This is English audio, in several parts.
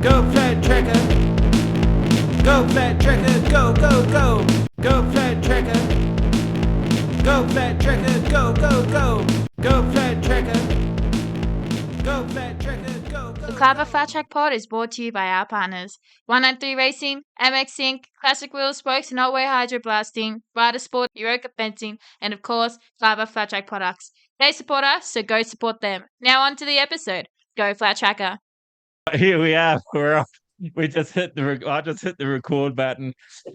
Go flat tracker. Go flat tracker. Go, go, go. Go flat tracker. Go flat tracker. Go, go, go. Go flat tracker. Go flat tracker. Go, go. The Clever Flat Track Pod is brought to you by our partners 193 Racing, MX Inc., Classic Wheel Spokes and Otway Hydro Blasting, Rider Sport, Euroka Fencing, and of course, Clever Flat Track products. They support us, so go support them. Now on to the episode. Go Flat Tracker. Here we are. We're off. I just hit the record button.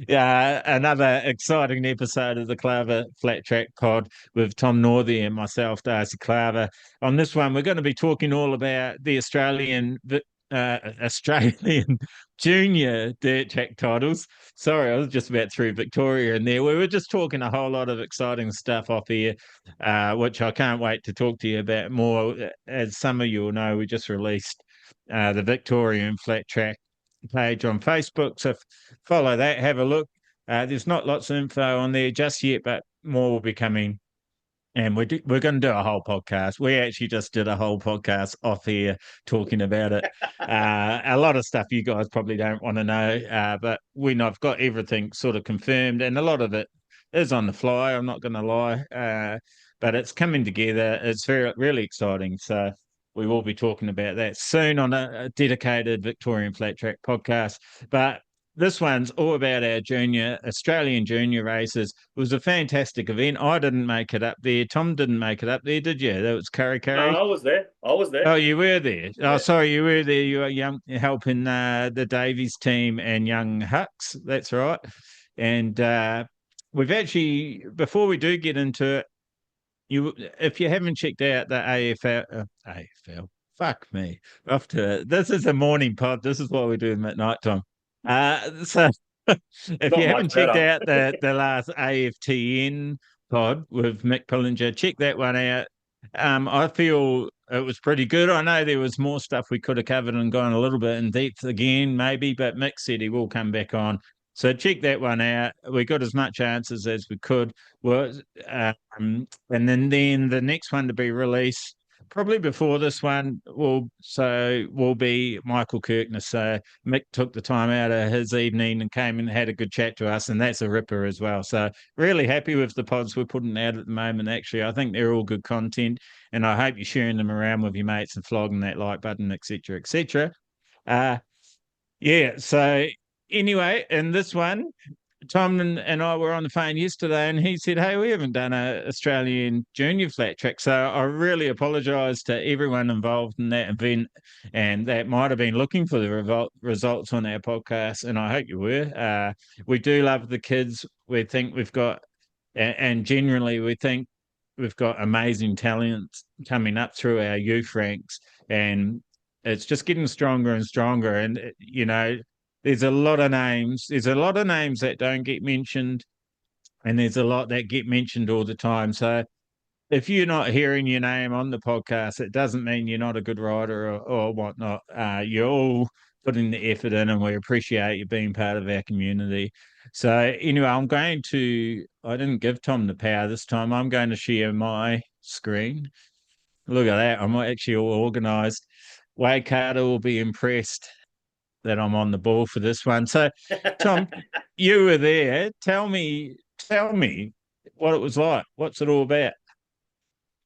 Another exciting episode of the Clever Flat Track Pod with Tom Northey and myself, Darcy Clever. On this one, we're going to be talking all about the Australian junior dirt track titles. Sorry, I was just about through Victoria in there. We were just talking a whole lot of exciting stuff off here, which I can't wait to talk to you about more. As some of you will know, we just released the Victorian Flat Track page on Facebook, so follow that, have a look. There's not lots of info on there just yet, but more will be coming, and we're going to do a whole podcast. We actually just did a whole podcast off here talking about it. A lot of stuff you guys probably don't want to know, but I've got everything sort of confirmed, and a lot of it is on the fly, I'm not going to lie, but it's coming together. It's really exciting, so we will be talking about that soon on a dedicated Victorian Flat Track podcast. But this one's all about our Australian junior races. It was a fantastic event. I didn't make it up there. Tom didn't make it up there, did you? That was Kurri Kurri. No, I was there. Oh, you were there. Yeah. Oh, sorry, you were there. You were helping the Davies team and young Hucks. That's right. And we've actually, before we do get into it, if you haven't checked out the AFL, fuck me. This is a morning pod. This is what we do at night time. So if you haven't checked out the last AFTN pod with Mick Pillinger, check that one out. I feel it was pretty good. I know there was more stuff we could have covered and gone a little bit in depth again, maybe, but Mick said he will come back on. So check that one out. We got as much answers as we could. And then the next one to be released, probably before this one, will be Michael Kirkness. So Mick took the time out of his evening and came and had a good chat to us, and that's a ripper as well. So really happy with the pods we're putting out at the moment. Actually, I think they're all good content, and I hope you're sharing them around with your mates and flogging that like button, etc., etc. So anyway, in this one, Tom and I were on the phone yesterday, and he said, hey, we haven't done an Australian junior flat track. So I really apologise to everyone involved in that event, and that might have been looking for the results on our podcast, and I hope you were. We do love the kids. We think we've got, and generally we think we've got amazing talent coming up through our youth ranks, and it's just getting stronger and stronger. And, there's a lot of names. There's a lot of names that don't get mentioned, and there's a lot that get mentioned all the time. So if you're not hearing your name on the podcast, it doesn't mean you're not a good rider or whatnot. You're all putting the effort in, and we appreciate you being part of our community. So anyway, I didn't give Tom the power this time. I'm going to share my screen. Look at that. I'm actually all organised. Wade Carter will be impressed that I'm on the ball for this one. So, Tom, you were there. Tell me what it was like. What's it all about?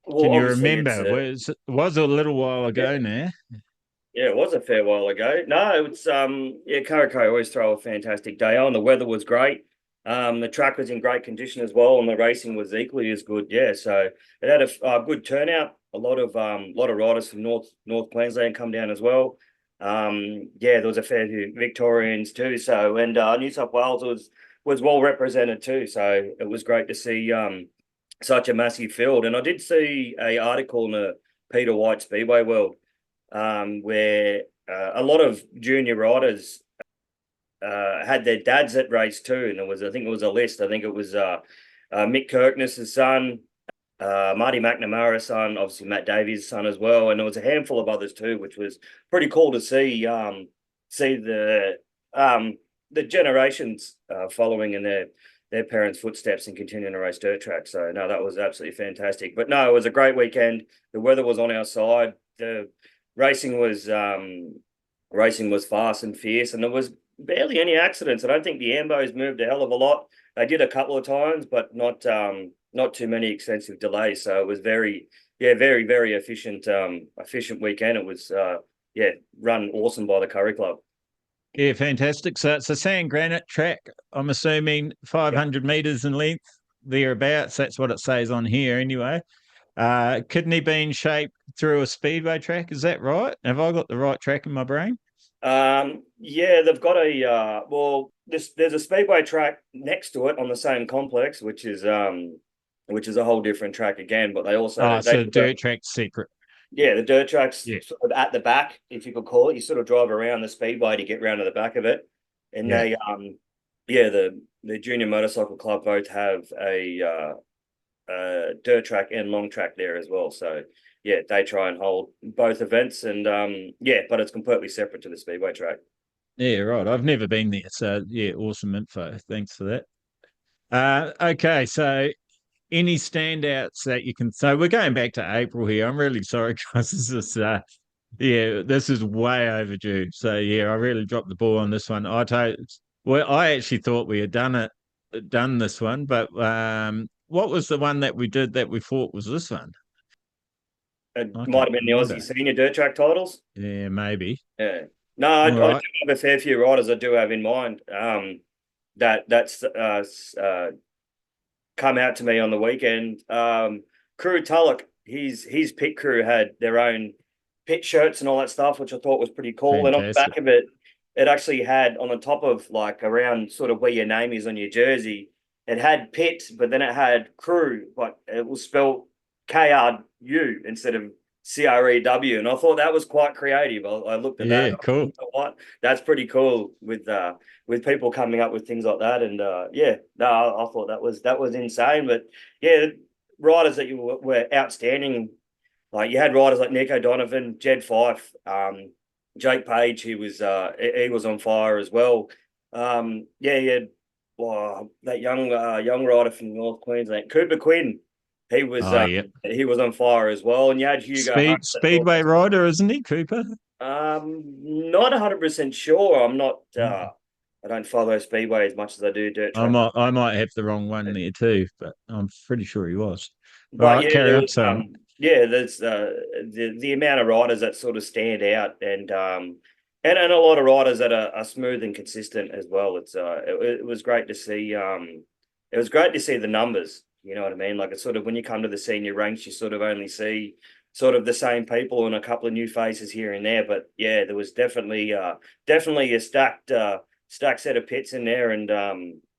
Well, can you remember? It was a little while ago now. Yeah, it was a fair while ago. No, it's Kurri Kurri always throw a fantastic day on. The weather was great. The track was in great condition as well, and the racing was equally as good. Yeah, so it had a good turnout. A lot of riders from North Queensland come down as well. There was a fair few Victorians too. So, and New South Wales was well represented too. So it was great to see such a massive field. And I did see an article in the Peter White Speedway World where a lot of junior riders had their dads at race too. And I think it was a list. I think it was Mick Kirkness' son, Marty McNamara's son, obviously Matt Davies' son as well, and there was a handful of others too, which was pretty cool to see. See the generations following in their parents' footsteps and continuing to race dirt tracks. So no, that was absolutely fantastic. But no, it was a great weekend. The weather was on our side. The racing was Racing was fast and fierce, and there was barely any accidents. I don't think the Ambos moved a hell of a lot. They did a couple of times, but not too many extensive delays. So it was very efficient weekend. It was run awesome by the Kurri Club. Yeah, fantastic. So it's a sand granite track. I'm assuming 500 meters in length, thereabouts. That's what it says on here, anyway. Kidney bean shaped through a speedway track. Is that right? Have I got the right track in my brain? Yeah, they've got there's a speedway track next to it on the same complex, which is a whole different track again. But they also So dirt track's separate. Yeah, the dirt track's Yeah. sort of at the back, if you could call it. You sort of drive around the speedway to get round to the back of it, and Yeah. the junior motorcycle club both have a dirt track and long track there as well. So yeah, they try and hold both events, and but it's completely separate to the speedway track. Yeah, right. I've never been there. So yeah, awesome info. Thanks for that. Okay, so any standouts that you can, so we're going back to April here. I'm really sorry, guys. This is way overdue. So yeah, I really dropped the ball on this one. I actually thought we had done this one, but what was the one that we did that we thought was this one? It I might can't have been the remember. Aussie senior dirt track titles. Yeah, maybe. Yeah. No, I All do right. have a fair few riders I do have in mind. That's come out to me on the weekend. Crew Tulloch, his pit crew had their own pit shirts and all that stuff, which I thought was pretty cool. And on the Fantastic. back of it, it actually had on the top of like around sort of where your name is on your jersey, it had pit, but then it had crew, but it was spelled KRU instead of CREW. And I thought that was quite creative. I looked at that. Yeah, cool. What? That's pretty cool with people coming up with things like that. And I thought that was insane. But yeah, riders that were outstanding. Like you had riders like Nico Donovan, Jed Fife, Jake Page. He was on fire as well. That young rider from North Queensland, Cooper Quinn. He was Yeah. he was on fire as well. And you had Hugo Hunt. Speedway rider, isn't he, Cooper? Not 100% sure. I'm not. I don't follow Speedway as much as I do dirt track. I might have the wrong one there too, but I'm pretty sure he was. All But right, yeah, carry there on. was, So there's the amount of riders that sort of stand out, and a lot of riders that are smooth and consistent as well. It was great to see. It was great to see the numbers. You know what I mean? Like it's sort of when you come to the senior ranks, you sort of only see sort of the same people and a couple of new faces here and there. But yeah, there was definitely a stacked set of pits in there, and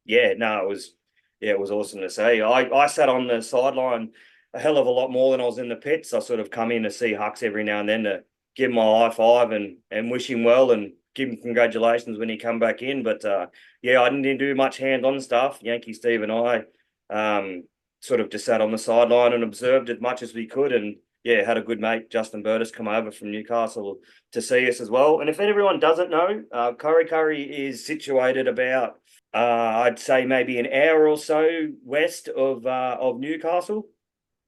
it was awesome to see. I sat on the sideline a hell of a lot more than I was in the pits. I sort of come in to see Hux every now and then to give him a high five and wish him well and give him congratulations when he come back in. But I didn't do much hand-on stuff. Yankee Steve and I sort of just sat on the sideline and observed as much as we could. And yeah, had a good mate, Justin Burtis, come over from Newcastle to see us as well. And if everyone doesn't know, Kurri Kurri is situated about, I'd say maybe an hour or so west of Newcastle,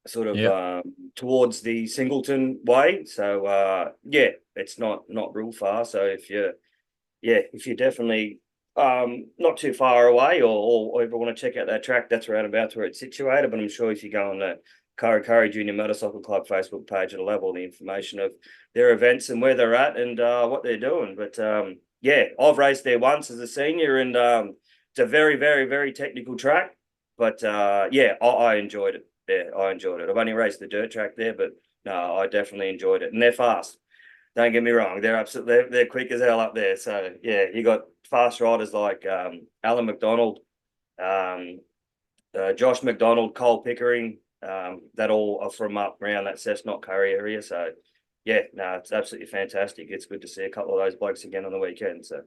sort of towards the Singleton way. So it's not real far. So if you're definitely not too far away, or ever want to check out that track, that's around about where it's situated. But I'm sure if you go on the Kurri Kurri Junior Motorcycle Club Facebook page, it'll have all the information of their events and where they're at and what they're doing. But I've raced there once as a senior, and it's a very, very, very technical track. But I enjoyed it. Yeah, I enjoyed it. I've only raced the dirt track there, but no, I definitely enjoyed it. And they're fast. Don't get me wrong; they're quick as hell up there. So yeah, you got fast riders like Alan McDonald, Josh McDonald, Cole Pickering. That all are from up around that Cessnock Curry area. So yeah, no, it's absolutely fantastic. It's good to see a couple of those blokes again on the weekend. So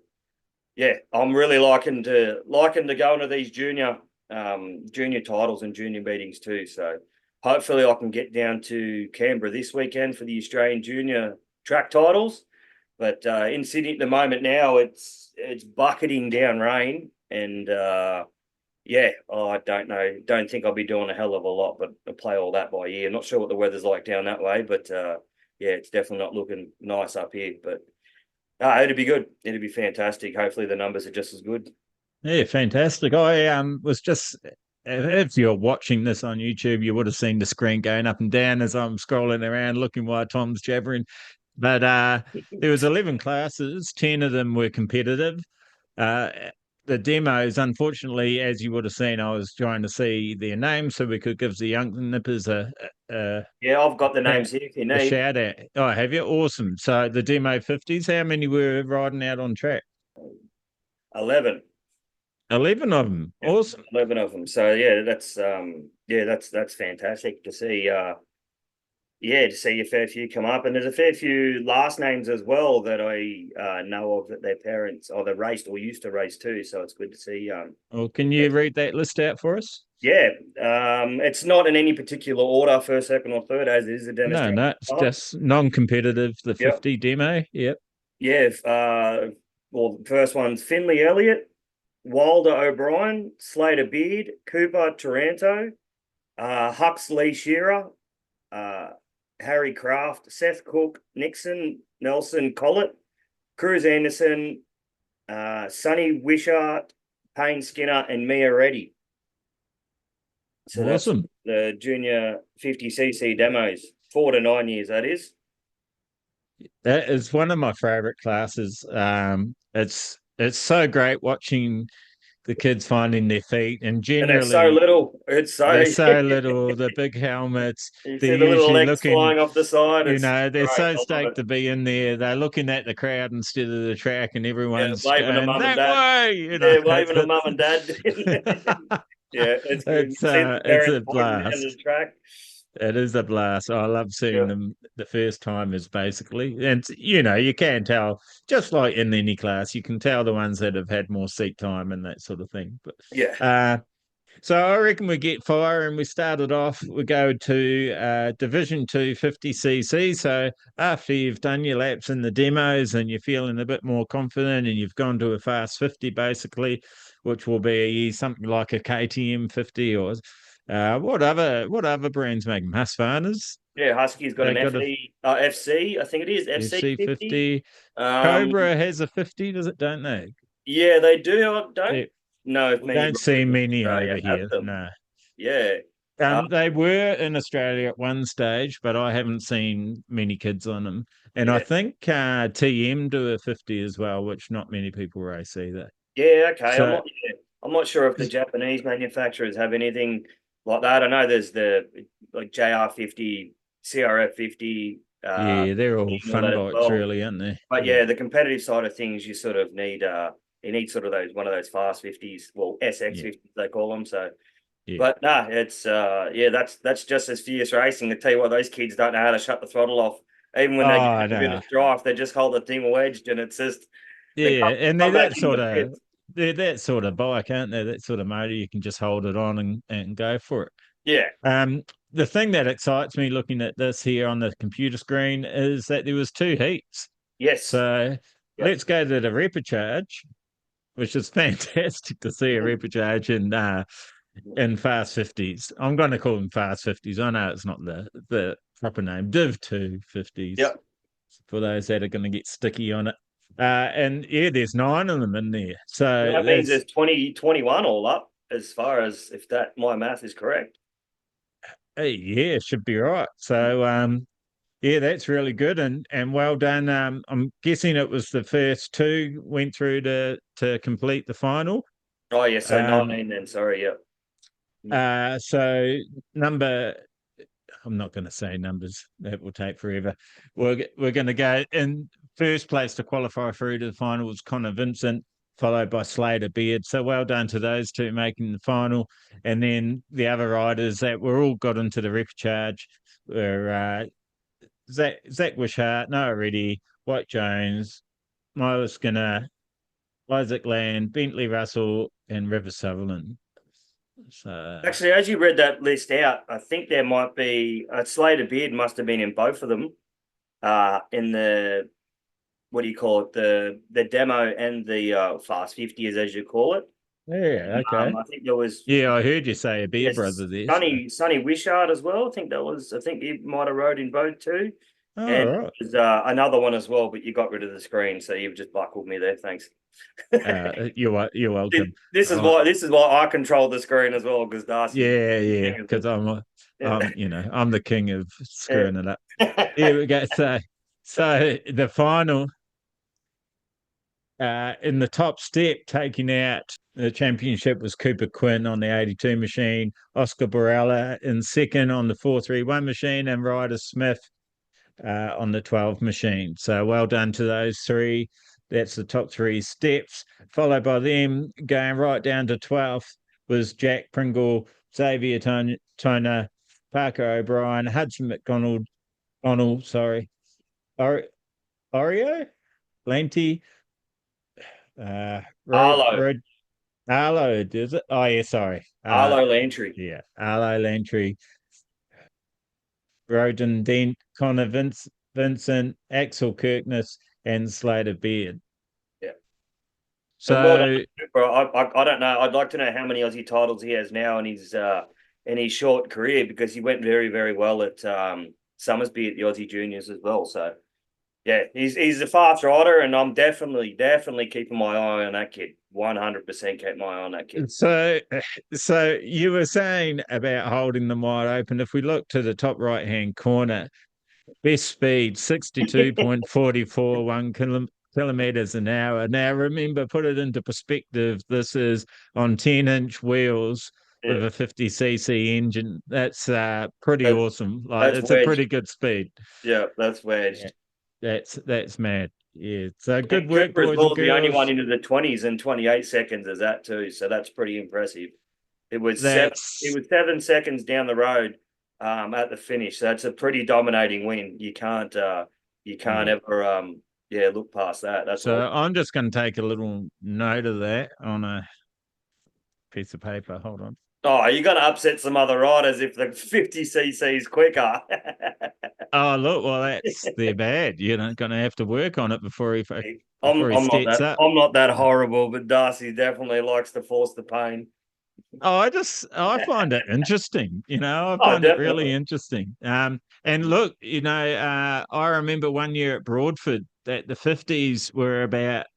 yeah, I'm really liking to go into these junior titles and junior meetings too. So hopefully I can get down to Canberra this weekend for the Australian junior track titles. But in Sydney at the moment now, it's bucketing down rain, and I don't know. Don't think I'll be doing a hell of a lot, but I'll play all that by ear. Not sure what the weather's like down that way, but it's definitely not looking nice up here. But It'd be good. It'd be fantastic. Hopefully the numbers are just as good. Yeah, fantastic. I was just if you're watching this on YouTube, you would have seen the screen going up and down as I'm scrolling around looking while Tom's jabbering. But there was 11 classes, 10 of them were competitive. Uh, the demos, unfortunately, as you would have seen, I was trying to see their names so we could give the young nippers Yeah, I've got the names here if you a need. shout out. Oh, have you? Awesome. So the demo 50s, how many were riding out on track? 11. 11 of them. Yeah, Awesome. 11 of them. So yeah, that's fantastic to see. To see a fair few come up, and there's a fair few last names as well that I know of that their parents either raced or used to race too. So it's good to see. Well, can you read that list out for us? Yeah, it's not in any particular order, first, second, or third, as it is a No, demonstration. no, it's just non-competitive. The Yep. 50 demo. Yep. Yeah. Well, the first one's Finley Elliott, Wilder O'Brien, Slater Beard, Cooper Taranto, Huxley Shearer, Harry Kraft, Seth Cook, Nixon, Nelson Collett, Cruz Anderson, Sonny Wishart, Payne Skinner, and Mia Reddy. So Awesome. that's the junior 50cc demos, 4 to 9 years, that is. That is one of my favorite classes. It's so great watching the kids finding their feet, and And they're so generally little. It's so they're so little. The big helmets. you They're see the little usually legs looking. flying off the side. It's They're great. so I love stoked it. to be in there. They're looking at the crowd instead of the track, and Yeah, everyone's waving to going mum and that dad. way. Yeah, waving to mum and dad. Yeah, it's good. It's See the it's parents a pointing down blast. the track. It is a blast. I love seeing Yeah. them the first timers, basically. And, you can tell, just like in any class, you can tell the ones that have had more seat time and that sort of thing. But Yeah. so I reckon we get fire and we started off, we go to Division 2 50cc. So after you've done your laps in the demos and you're feeling a bit more confident and you've gone to a fast 50, basically, which will be something like a KTM 50 or what other brands make them? Husqvarna's. Yeah, Husky's got They an got a FC, I think it is, FC 50. 50. Um, Cobra has a 50, does it? Don't they? yeah, they do. I don't It, know if we many don't see riders in many Australia over have here. them. No. Yeah. Uh, They were in Australia at one stage, but I haven't seen many kids on them. And I yeah. think TM do a 50 as well, which not many people race either. Yeah, okay. So, I'm not sure if the Japanese manufacturers have anything like that. I know there's the like JR50, CRF50, yeah, they're all all fun that as bikes, well. really, aren't they? But yeah, the competitive side of things, you sort of need you need sort of one of those fast 50s, well, SX50s they call them. So Yeah. but no, it's that's just as fierce racing. I tell you what, those kids don't know how to shut the throttle off. Even when they get a bit No. of strife, they just hold the thing wedged and it's just Yeah, and they're back that in sort the of pits. they're that sort of bike, aren't they? That sort of motor you can just hold it on and go for it. Yeah. The thing that excites me looking at this here on the computer screen is that there was 2 heats. Yes. So Yep. let's go to the repechage, which is fantastic to see a repechage in fast 50s. I'm going to call them fast 50s. I know it's not the proper name. Div 2 50s. Yep. For those that are going to get sticky on it. And yeah, there's 9 of them in there. So that means there's 21 all up, as far as if that my math is correct. Yeah, should be right. So yeah, that's really good and well done. I'm guessing it was the first 2 went through to complete the final. Oh yeah, so 19 then. Sorry, yeah. So I'm not going to say numbers. That will take forever. We're going to go in first place to qualify through to the final was Connor Vincent, followed by Slater Beard. So well done to those 2 making the final. And then the other riders that were all got into the repechage were Zach Wishart, Noah Reddy, White Jones, Miles Skinner, Isaac Land, Bentley Russell, and River Sutherland. So Actually, as you read that list out, I think there might be Slater Beard must have been in both of them. In the what do you call it? The demo and the fast 50s, as you call it. yeah, okay. I think there was I heard you say a beer brother there. Sonny Wishart as well. I think he might have rode in both too. Oh, And right. there's another one as well, but you got rid of the screen, so you've just buckled me there. Thanks. You're welcome. This is why I control the screen as well, because Darcy's Yeah, because yeah. I'm the king of Yeah. screwing it up. Here we go. So the final in the top step, taking out the championship was Cooper Quinn on the 82 machine, Oscar Borella in second on the 431 machine, and Ryder Smith on the 12 machine. So well done to those three. That's the top three steps. Followed by them, going right down to 12th, was Jack Pringle, Xavier Toner, Parker O'Brien, Hudson McDonald, sorry, Oreo, Lanty, Arlo, Arlo, is it? Oh, yeah, sorry. Arlo Lantry. Yeah, Arlo Lantry, Roden Dent, Connor Vincent, Axel Kirkness, and Slater Beard. Yeah. And well done, So, bro. I don't know. I'd like to know how many Aussie titles he has now in his short career, because he went very, very well at Summersby at the Aussie Juniors as well. So yeah, he's a fast rider, and I'm definitely keeping my eye on that kid. 100% kept my eye on that kid. so you were saying about holding them wide open. If we look to the top right hand corner, best speed 62.44 kilometers an hour. Now, remember, put it into perspective. This is on 10-inch wheels with Yeah, a 50cc engine. That's pretty that's awesome. Like, that's it's a wedged. pretty good speed. Yeah, that's Yeah, wedged. that's mad. Yeah. So good And work, Cooper as boys well and is the only one girls. into the 20s in 28 seconds as that too. So that's pretty impressive. It was seven. It That's was 7 seconds down the road at the finish. So that's a pretty dominating win. You can't yeah. ever look past that. That's So all. I'm just going to take a little note of that on a piece of paper. Hold on. Oh, you're gonna upset some other riders if the 50cc is quicker. Oh, look, well, that's they're bad. You're not going to have to work on it before he steps up. I'm not that horrible, but Darcy definitely likes to force the pain. Oh, I find it interesting. I Oh, find it really definitely. interesting. And look, I remember one year at Broadford that the 50s were about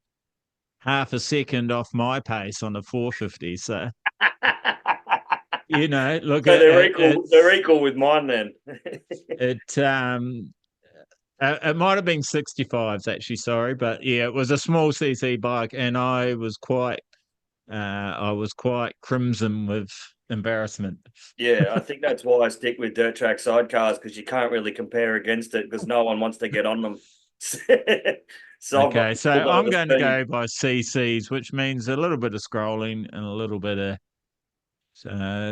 half a second off my pace on the 450. So, look So at they're it. equal. They're equal with mine then. It might have been 65s actually, sorry, but yeah, it was a small CC bike, and I was quite crimson with embarrassment. Yeah, I think that's why I stick with dirt track sidecars, because you can't really compare against it because no one wants to get on them. So I've got Okay, so a lot of I'm the going to speed. go by CCs, which means a little bit of scrolling and a little bit of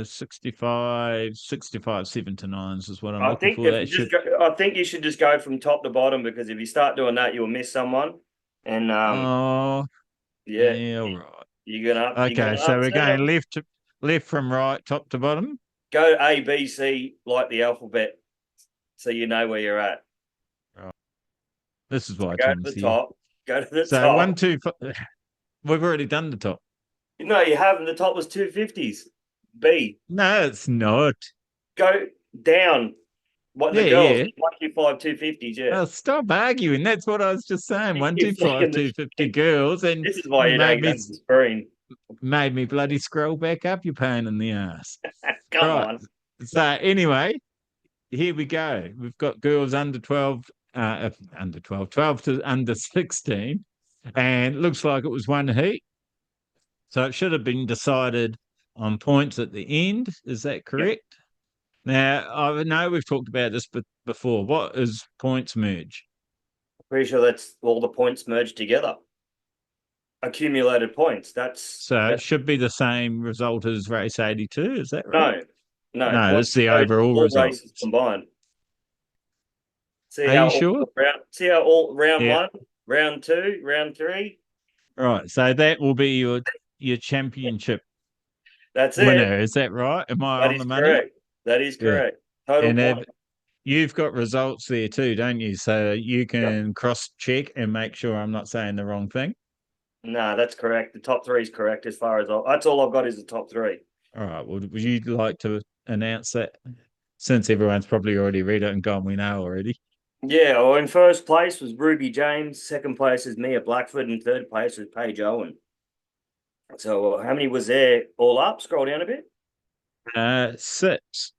65, 7 to 9s is what I'm looking for. That should, I think you should just go from top to bottom, because if you start doing that, you'll miss someone, and oh, yeah, yeah, all right. you're Okay, gonna so we're upset going them. left from right, top to bottom. Go A, B, C like the alphabet, so you know where you're at. Right. This is why Go to Tom's the here. top. Go to the So top. 1, 2, we've already done the top. No, you haven't. The top was 250s. B. No, it's not. Go down. What the Yeah, girls? yeah. 125, 250s. Yeah. Oh, stop arguing. That's what I was just saying. One, You're two, five, flicking the 250 screen. girls, and This is why you you don't get on the screen. made me bloody scroll back up. You pain in the ass. Come Right. on. So anyway, here we go. We've got girls under 12, under 12, 12 to under 16, and looks like it was one heat. So it should have been decided on points at the end. Is that Yep. correct? Now, I know we've talked about this before. What is points merge? Pretty sure that's all the points merged together. Accumulated points. So it should be the same result as race 82. Is that right? No, no No, points it's the merged, overall all result. races combined. Are you sure? See how all round Yeah. one, round two, round three. Right. So that will be your championship That's it. winner. Is that right? Am I That on is the money? correct. That is Good. correct. Total And point. you've got results there too, don't you? So you Yep. can cross check and make sure I'm not saying the wrong thing. No, that's correct. The top three is correct as far as that's all I've got is the top three. All right. Well, would you like to announce that since everyone's probably already read it and gone, we know already? Yeah, well, in first place was Ruby James, second place is Mia Blackford, and third place was Paige Owen. So how many was there all up? Scroll down a bit. 6.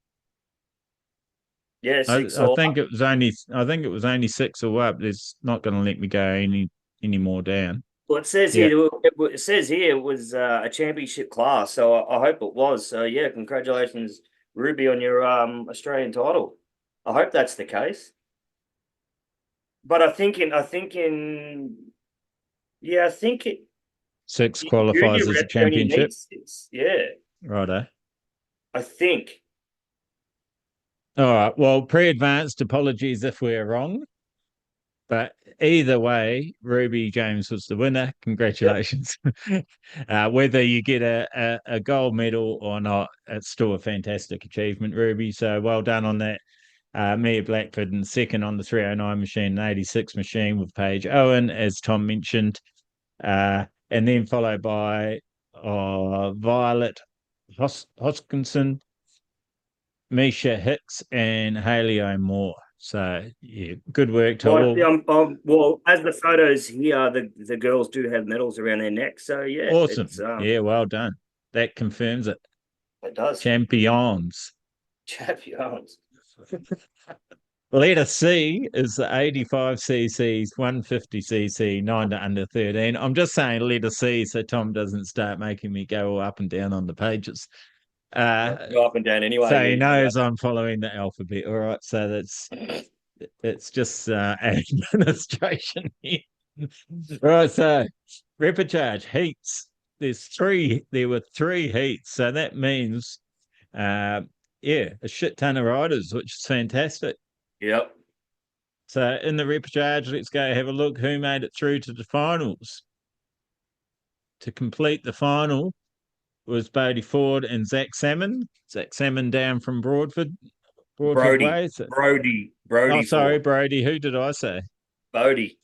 Yeah, I, six I all think up. it was only I think it was only 6 or up. It's not going to let me go any more down. Well, it says Yeah. here it says here it was a championship class, so I hope it was. So yeah, congratulations, Ruby, on your Australian title. I hope that's the case. But I think it 6 in junior qualifies as a rep you only championship. need six. Yeah, Righto. I think. All right. Well, pre-advanced apologies if we're wrong. But either way, Ruby James was the winner. Yep. Congratulations. Whether you get a gold medal or not, it's still a fantastic achievement, Ruby. So well done on that. Mia Blackford in second on the 309 machine and 86 machine with Paige Owen, as Tom mentioned. And then followed by Violet Hoskinson, Misha Hicks, and Haley O'More. So yeah, good work to Well, all. well, as the photos here, the girls do have medals around their neck. So yeah, Awesome. Yeah, well done. That confirms it. it does. Champions. Champions. Letter C is the 85cc's, 150cc, 9 to under 13. I'm just saying letter C so Tom doesn't start making me go up and down on the pages. Go up and down So he anyway. knows I'm following the alphabet. All right. So it's just administration here. Right. So repechage heats. There were 3 heats. So that means uh yeah, a shit ton of riders, which is fantastic. Yep. So in the repechage, let's go have a look who made it through to the finals. To complete the final was Bodie Ford and Zach Salmon. Zach Salmon down from Broadford Brody. Way. So, oh, Brody sorry, Ford. Brody. Who did I say? Bodie.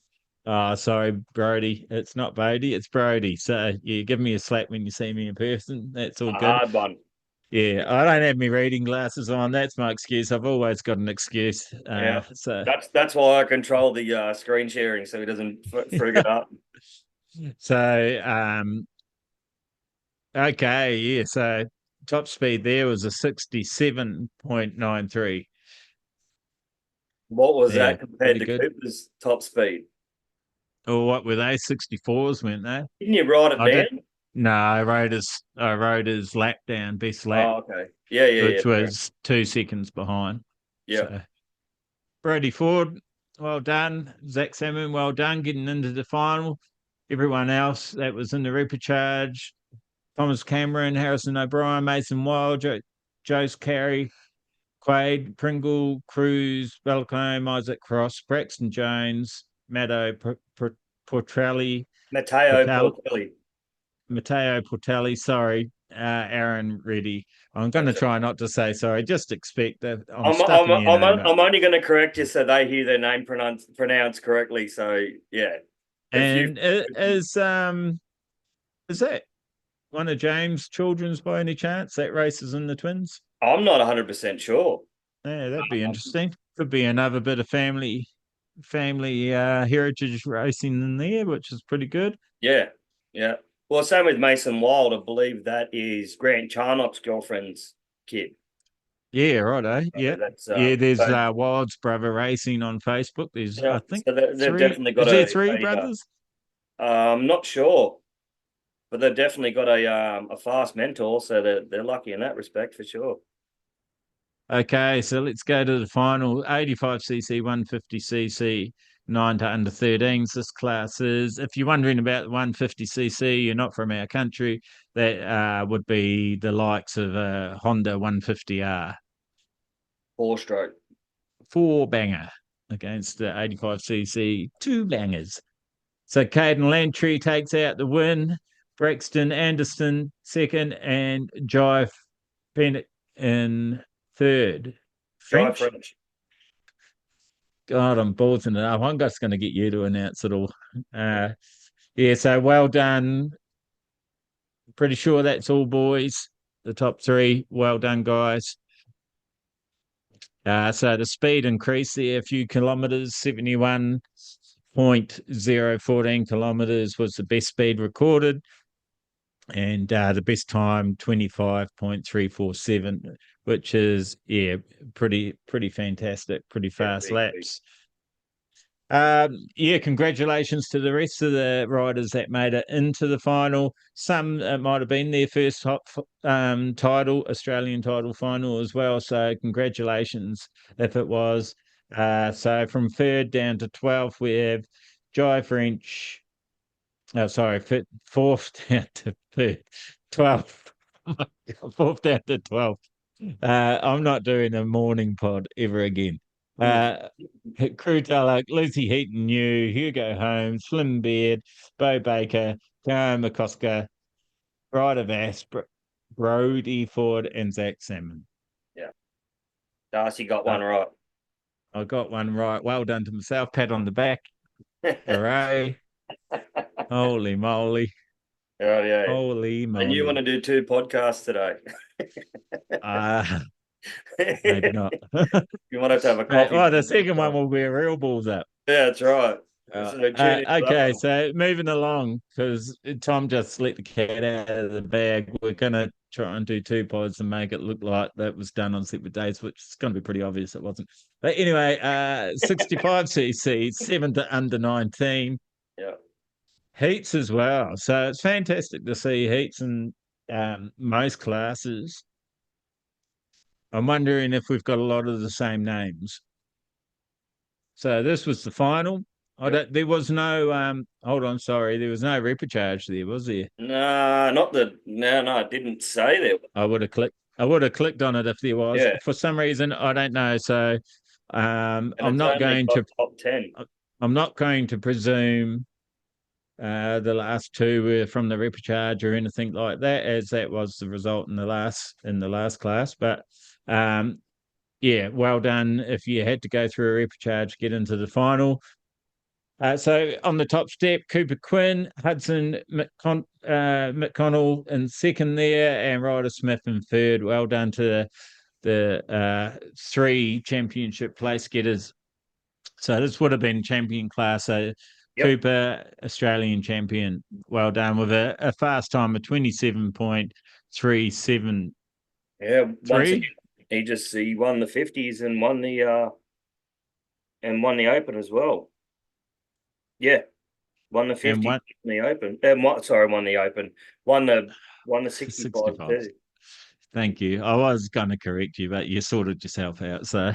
Oh, sorry, Brody. It's not Bodie, it's Brody. So you give me a slap when you see me in person. That's all A good. hard one. Yeah, I don't have my reading glasses on. That's my excuse. I've always got an excuse. Yeah. So That's why I control the screen sharing so he doesn't frig it up. so okay, yeah. So top speed there was a 67.93. What was Yeah, that compared pretty to good. Cooper's top speed? Or what were they? 64s, weren't they? Didn't you write it I did. down? No, I wrote his lap down, best lap, Oh, okay. Yeah. which was 2 seconds behind. Yeah. So Brody Ford, well done. Zach Salmon, well done, getting into the final. Everyone else that was in the repechage, Thomas Cameron, Harrison O'Brien, Mason Wild, Joe's Carey, Quaid, Pringle, Cruz, Belcombe, Isaac Cross, Braxton Jones, Matto Portrelli, Matteo Portal, Portelli. Matteo Portelli, sorry, Aaron Reddy. I'm going to That's it. try not to say sorry. Just expect that I'm stuffing your name up. I'm only going to correct you so they hear their name pronounced correctly. So yeah, if you, And is that one of James' children's by any chance? That race is in the Twins. I'm not 100% sure. Yeah, that'd be interesting. Could be another bit of family heritage racing in there, which is pretty good. Yeah, yeah. Well, same with Mason Wild. I believe that is Grant Charnock's girlfriend's kid. Yeah, righto. Yeah. That's Yeah, there's so, Wild's brother racing on Facebook. There's yeah. I think So they've three. definitely got Is there three brothers? I'm not sure, but they've definitely got a fast mentor. So they're lucky in that respect for sure. Okay, so let's go to the final 85cc, 150cc, 9 to under 13s. This class is, if you're wondering about the 150cc, you're not from our country, that would be the likes of a Honda 150R. 4-stroke. 4-banger against the 85cc, 2-bangers. So Caden Lantry takes out the win. Braxton Anderson second, and Jai Bennett in third. Jai French? French. God, I'm ballsing it up. I'm just going to get you to announce it all. Yeah, so well done. Pretty sure that's all boys. The top 3. Well done, guys. So the speed increased there a few kilometres, 71.014 kilometres was the best speed recorded. And the best time, 25.347, which is, pretty fantastic, pretty fast laps. Congratulations to the rest of the riders that made it into the final. Some it might have been their first Australian title final as well. So congratulations if it was. So from third down to 12th, we have Jai French. Oh, sorry, fourth down to third, 12th. Fourth down to 12th. I'm not doing a morning pod ever again. Crew Tulloch, Lucy Heaton New, Hugo Holmes, Slim Beard, Bo Baker, Karen McCosker, Ryder Vass, Brody Ford, and Zach Salmon. Yeah. Darcy got one right. I got one right. Well done to myself. Pat on the back. Hooray. Holy moly. Oh, yeah. Holy moly. And you want to do 2 podcasts today? Maybe not. You want us to have a coffee? Well, the second one will be a real balls up. Yeah, that's right. Okay, so moving along, because Tom just let the cat out of the bag. We're going to try and do 2 pods and make it look like that was done on separate days, which is going to be pretty obvious it wasn't. But anyway, 65cc, 7 to under 19. Yeah. Heats as well. So it's fantastic to see heats in most classes. I'm wondering if we've got a lot of the same names. So this was the final. There was no hold on, sorry, there was no repechage there, was there? No, I didn't say there. I would have clicked on it if there was. Yeah. For some reason, I don't know. So I'm not going to top 10. I'm not going to presume the last 2 were from the repechage or anything like that, as that was the result in the last class. But well done if you had to go through a repechage, get into the final. So on the top step, Cooper Quinn, Hudson McConnell in second there, and Ryder Smith in third. Well done to the 3 championship place getters. So this would have been champion class. So yep. Cooper, Australian champion. Well done with a fast time of 27.37. Yeah, once again, he won the 50s and won the Open as well. Yeah, won the 50s, won the Open. Won the Open. Won the 65 too. Thank you. I was going to correct you, but you sorted yourself out, so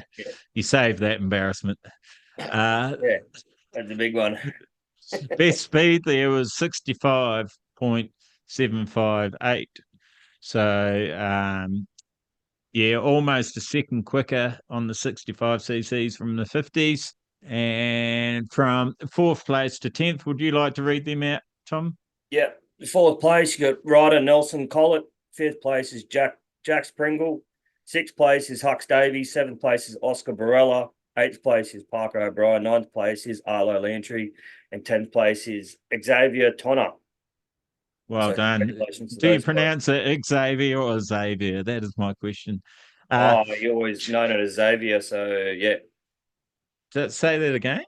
you saved that embarrassment. Yeah, that's a big one. Best speed there was 65.758. So, almost a second quicker on the 65cc's from the 50s. And from 4th place to 10th, would you like to read them out, Tom? Yeah. 4th place, you got Ryder Nelson Collett. 5th place is Jack Springle. 6th place is Hux Davies. 7th place is Oscar Barella. 8th place is Parker O'Brien. 9th place is Arlo Lantry. And 10th place is Xavier Tonner. Well done. Do you pronounce it Xavier or Xavier? That is my question. You always known it as Xavier, so yeah. Say that again?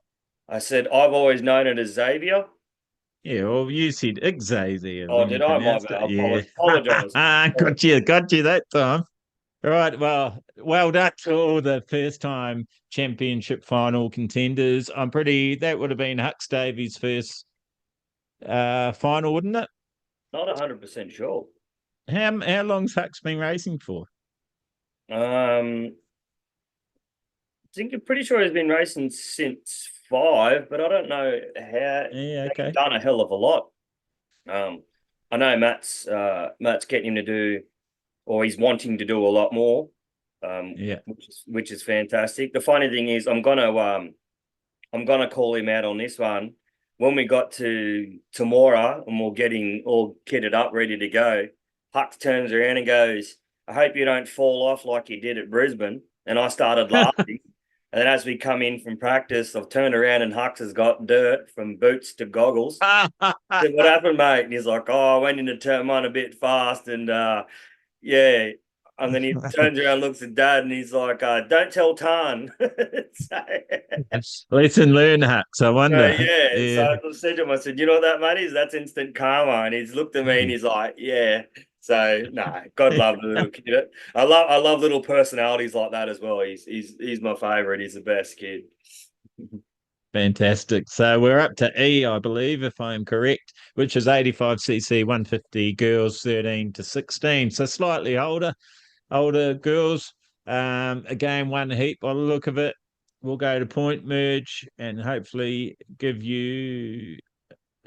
I said I've always known it as Xavier. Yeah, well, you said Xavier. Oh, did I? My bad. I apologise. Got you that time. All right, well done to all the first-time championship final contenders. That would have been Hux Davies' first final, wouldn't it? Not 100% sure. How long's Hux been racing for? I think I'm pretty sure he's been racing since 5, but I don't know how. Yeah, okay. He's done a hell of a lot. I know Matt's getting him to do, or he's wanting to do a lot more. Which is fantastic. The funny thing is, I'm gonna call him out on this one. When we got to Tamora and we're getting all kitted up, ready to go, Hux turns around and goes, "I hope you don't fall off like you did at Brisbane." And I started laughing. And then as we come in from practice, I've turned around and Hux has got dirt from boots to goggles. I said, "What happened, mate?" And he's like, "Oh, I went into turn one a bit fast." And I And then he turns around, looks at Dad, and he's like, "Don't tell Tan." Lesson learned, Hux. I wonder. Yeah. So Yeah. I said to him, I said, "You know what that, mate, is? That's instant karma." And he's looked at me and he's like, "Yeah." So no, God love the little kid. I love little personalities like that as well. He's my favorite. He's the best kid. Fantastic. So we're up to E, I believe, if I'm correct, which is 85cc 150 girls 13 to 16. So slightly older girls. Again, one heat by the look of it. We'll go to point merge and hopefully give you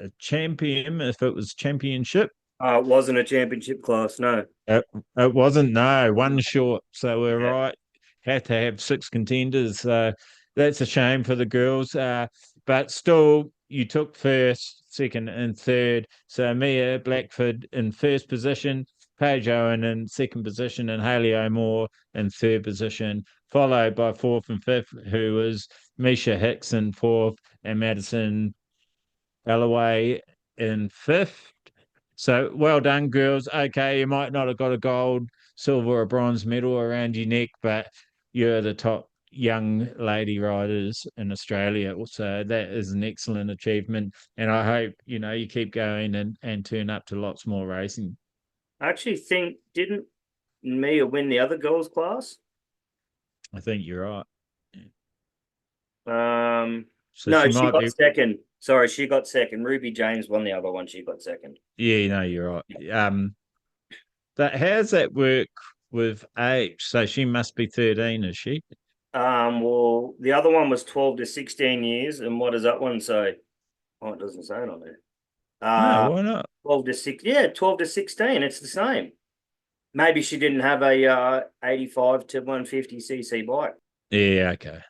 a champion if it was championship. It wasn't a championship class, no. It wasn't, no, one short. So we're Yeah. right. Had to have six contenders. That's a shame for the girls. But still, you took first, second, and third. So Mia Blackford in first position, Paige Owen in second position, and Hayley O'More in third position, followed by fourth and fifth, who was Misha Hicks in fourth and Madison Alloway in fifth. So well done, girls. Okay, you might not have got a gold, silver, or bronze medal around your neck, but you're the top young lady riders in Australia. So that is an excellent achievement. And I hope, you keep going and turn up to lots more racing. I actually think, didn't Mia win the other girls class? I think you're right. So No, she she might got be. second. Sorry, she got second. Ruby James won the other one. She got second. Yeah, no, you're right. But how does that work with age? So she must be 13, is she? Well, the other one was 12 to 16 years, and what does that one say? Oh, it doesn't say it on there. No, why not? 12 to 6. Yeah, 12 to 16. It's the same. Maybe she didn't have a 85 to 150cc bike. Yeah, okay.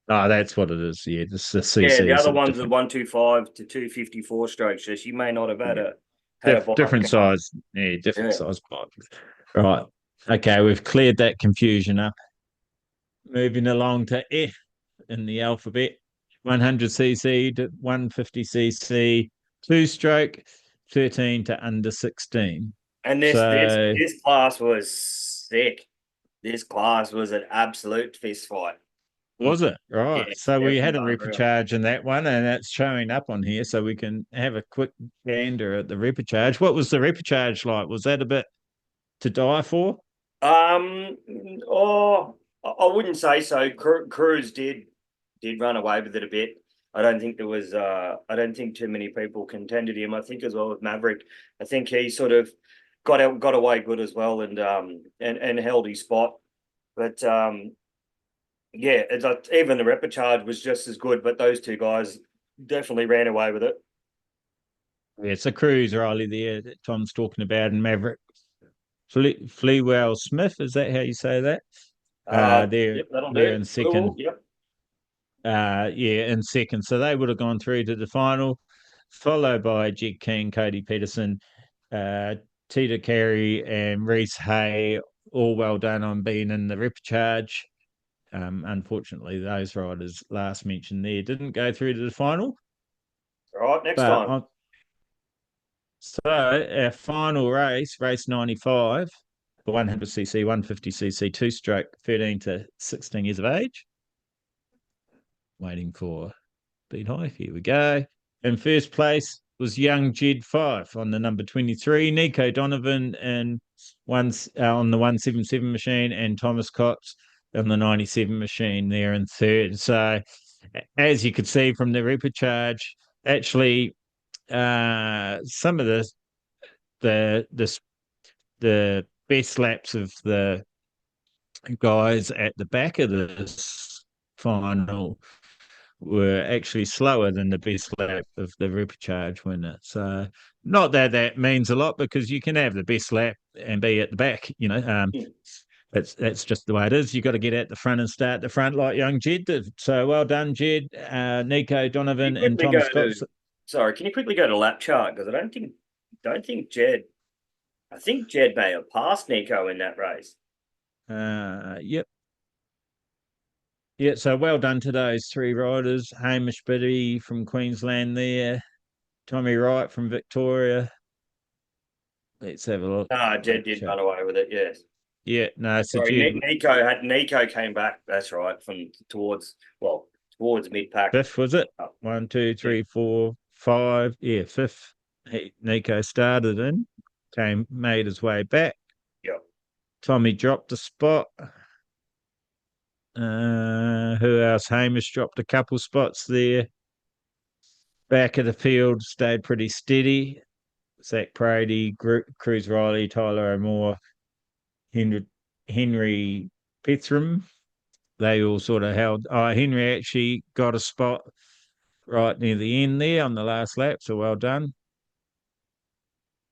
Oh, that's what it is. Yeah, the Yeah, the CCs other are one's a different, 125 to 254 stroke, so she may not have had yeah. a bike. Different size. Yeah, different Yeah. size bikes. Right. Okay, we've cleared that confusion up. Moving along to F in the alphabet. 100cc to 150cc, two stroke, 13 to under 16. And So this class was sick. This class was an absolute fist fight. was it? Yeah, Right. So it we was had a unreal. repecharge in that one, and that's showing up on here, so we can have a quick gander at the repecharge. What was the repecharge like? Was that a bit to die for? Um, oh, I wouldn't say so. Cruz did run away with it a bit. I don't think too many people contended him. I think as well with Maverick. I think he sort of got away good as well and held his spot. But yeah, even the repechage was just as good, but those two guys definitely ran away with it. Yeah, it's a cruise, Riley, there that Tom's talking about, and Maverick. Fleewell Smith, is that how you say that? They're Yep, that'll they're do. in Cool. second. Yep. Yeah, in second. So they would have gone through to the final, followed by Jed King, Cody Peterson, uh, Tita Carey, and Reese Hay. All well done on being in the repecharge. Unfortunately, those riders last mentioned there didn't go through to the final. All right, next But time. so our final race, race 95, the 100cc, 150cc, two stroke, 13 to 16 years of age. Waiting for Beat High. Here we go. In first place was young Jed Fife on the number 23, Nico Donovan and on the 177 machine, and Thomas Cox on the 97 machine there in third. So as you could see from the repecharge, actually some of the the best laps of the guys at the back of this final were actually slower than the best lap of the repecharge winner. So not that that means a lot, because you can have the best lap and be at the back. That's just the way it is. You got to get at the front and start the front like young Jed did. So well done, Jed, Nico Can Donovan, you and quickly Thomas go Cox. to sorry, can you quickly go to lap chart? Because don't think Jed I think Jed may have passed Nico in that race. Yep. Yeah, so well done to those three riders. Hamish Biddy from Queensland there, Tommy Wright from Victoria. Let's have a look. Jed did run away with it, yes. Yeah, no, so Sorry, Jude Nico came back. That's right, from towards mid pack. fifth, was it? Oh, One, two, yeah, three, four, five. Yeah, fifth. Nico started in, made his way back. yeah. Tommy dropped a spot. Who else? Hamish dropped a couple spots there. Back of the field stayed pretty steady. Zach Brady, Cruz Riley, Tyler O'Moore, Henry Pethram. They all sort of held. Henry actually got a spot right near the end there on the last lap, so well done.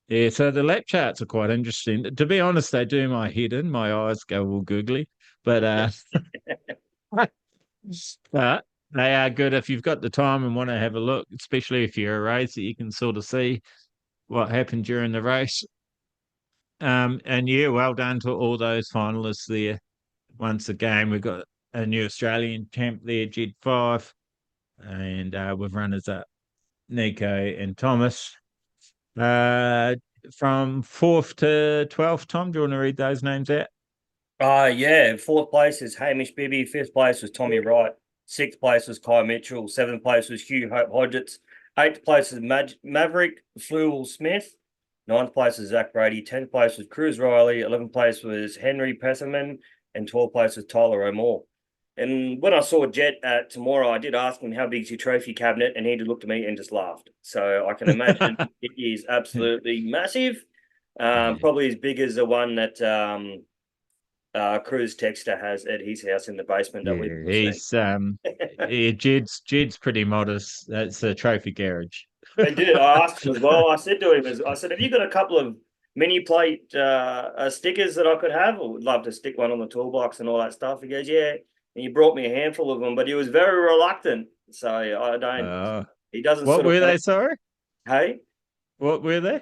Yeah, so the lap charts are quite interesting. To be honest, they do my head in. My eyes go all googly, but but they are good if you've got the time and want to have a look, especially if you're a racer, you can sort of see what happened during the race. And yeah, well done to all those finalists there. Once again, we've got a new Australian champ there, Jed Five, and with runners up Nico and Thomas. From 4th to 12th, Tom, do you want to read those names out? Yeah. Fourth place is Hamish Bibby. Fifth place was Tommy Wright. Sixth place was Kai Mitchell. Seventh place was Hugh Hope Hodgetts. Eighth place is Maverick Flewell Smith. Ninth place was Zach Brady. 10th place was Cruz Riley. 11th place was Henry Pesserman. And 12th place was Tyler O'Moore. And when I saw Jet tomorrow, I did ask him how big's your trophy cabinet, and he just looked at me and just laughed. So I can imagine it is absolutely massive. Probably as big as the one that Cruz Texter has at his house in the basement that we've Yeah, seen. yeah, Jed's pretty modest. That's a trophy garage. I did. I asked him as well. I said to him, I said, have you got a couple of mini plate stickers that I could have? I would love to stick one on the toolbox and all that stuff. He goes, yeah. And he brought me a handful of them, but he was very reluctant. So I don't, he doesn't What sort of, were they, sorry? hey, What were they?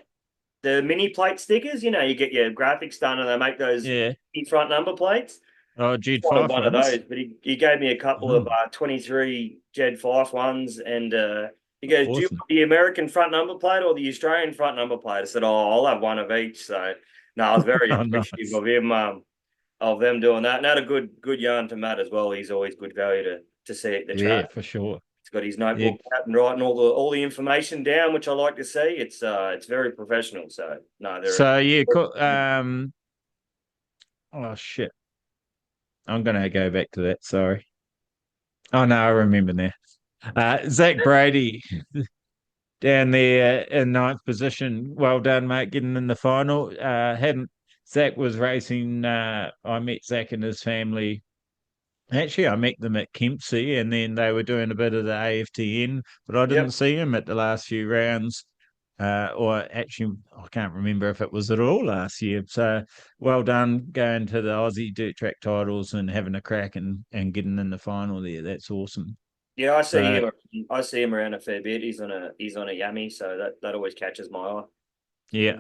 the mini plate stickers, you get your graphics done and they make those Yeah. front number plates. Oh, Jed Wanted Fife one of ones. those, but he gave me a couple of 23 Jed Fife ones, and he goes, "Do you Awesome. want the American front number plate or the Australian front number plate?" I said, "Oh, I'll have one of each." So, no, I was very Oh, appreciative nice. of him, of them doing that. And had a good yarn to Matt as well. He's always good value to see at the Yeah, track. for sure. He's got his Yeah. notebook out and writing all the information down, which I like to see. It's very professional. So, no, they're So yeah, cool. Oh shit. I'm gonna go back to that. Sorry. Oh no, I remember now. Zach Brady down there in ninth position. Well done, mate, getting in the final. Hadn't Zach was racing. I met Zach and his family. Actually, I met them at Kempsey, and then they were doing a bit of the AFTN, but I didn't Yep. see him at the last few rounds. Or actually, I can't remember if it was at all last year. So well done going to the Aussie dirt track titles and having a crack and getting in the final there. That's awesome. Yeah, I see So him. I see him around a fair bit. He's on a yummy, so that always catches my eye. yeah.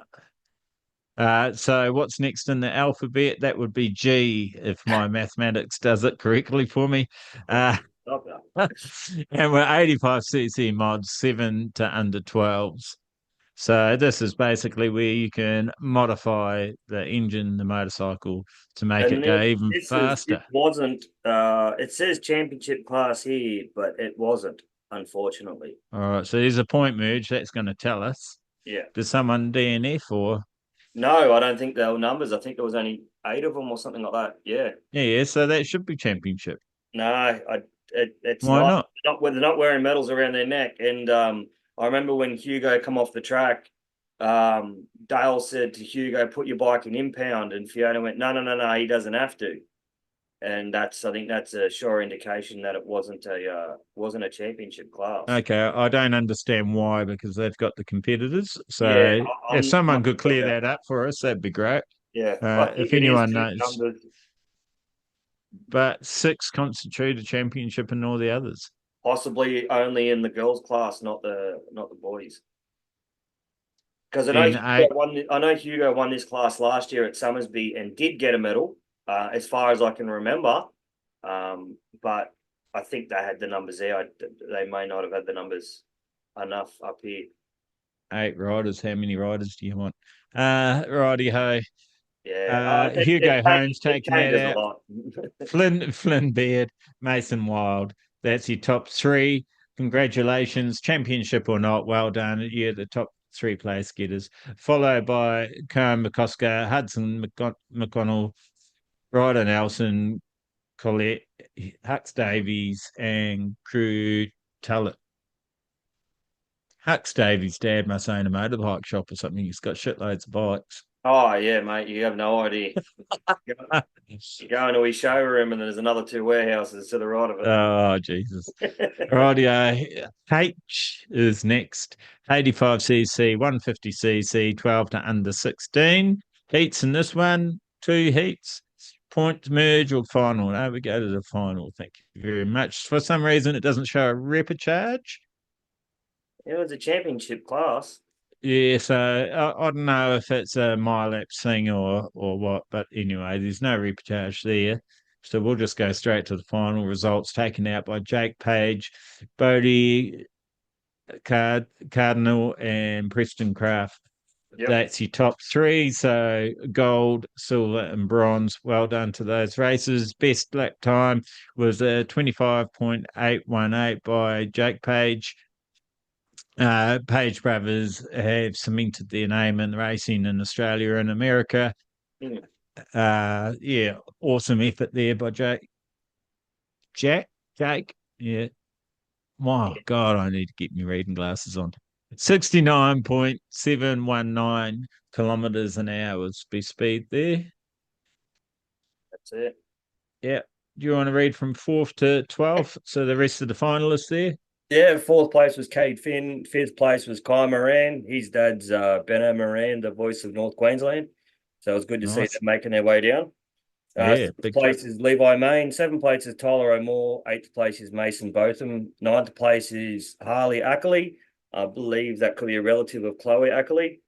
So what's next in the alphabet? That would be G if my mathematics does it correctly for me. Uh, Stop that. and we're 85cc mods, 7 to under 12s. So this is basically where you can modify the engine, the motorcycle to make it And go even it faster. wasn't. It says championship class here, but it wasn't, unfortunately. All right, so there's a point merge that's going to tell us. Yeah. Does someone DNF or? No, I don't think there were numbers. I think there was only 8 of them or something like that. Yeah. Yeah, so that should be championship. No, it's Why not. not? They're not wearing medals around their neck. And I remember when Hugo come off the track, Dale said to Hugo, "Put your bike in impound," and Fiona went, "No, no, no, no, he doesn't have to." And I think that's a sure indication that it wasn't a championship class. Okay, I don't understand why because they've got the competitors. Yeah, So if I'm someone not could sure clear about that that. up for us, that'd be great. Yeah, I think If it is anyone two knows. numbers. But 6 constitute a championship and all the others. Possibly only in the girls' class, not the boys. Because Then 8. I know Hugo won this class last year at Summersby and did get a medal, as far as I can remember. But I think they had the numbers there. They may not have had the numbers enough up here. 8 riders. How many riders do you want? Righty ho. Yeah, Hugo Holmes it taking that changes a out. lot. Flynn Beard, Mason Wild. That's your top three. Congratulations, championship or not, well done. You're the top three place getters, followed by Karen McCosker, Hudson McConnell, Ryder Nelson, Colette, Hux Davies, and Crew Tullett. Hux Davies' dad must own a motorbike shop or something. He's got shitloads of bikes. Oh yeah, mate, you have no idea. You go into his showroom and there's another two warehouses to the right of it. Oh, Jesus. Rightio. H is next. 85cc, 150cc, 12 to under 16. Heats in this one, 2 heats. Point merge or final. Now we go to the final. Thank you very much. For some reason, it doesn't show a repechage. It was a championship class. Yeah, so I don't know if it's a MyLapse thing or what, but anyway, there's no repechage there. So we'll just go straight to the final results taken out by Jake Page, Bodie Cardinal, and Preston Craft. Yep. That's your top three. So gold, silver, and bronze. Well done to those races. Best lap time was 25.818 by Jake Page. Page Brothers have cemented their name in racing in Australia and America. Mm. Yeah, awesome effort there by Jake. Jake, yeah. My God, I need to get my reading glasses on. 69.719 kilometers an hour was speed there. That's it. Yeah. Do you want to read from 4th to 12th? So the rest of the finalists there? Yeah, fourth place was Cade Finn. Fifth place was Kai Moran. His dad's Benno Moran, the voice of North Queensland. So it was good to see Nice. them making their way down. Yeah, Sixth big place trip. is Levi Main. Seventh place is Tyler O'Moore. Eighth place is Mason Botham. Ninth place is Harley Ackley. I believe that could be a relative of Chloe Ackley.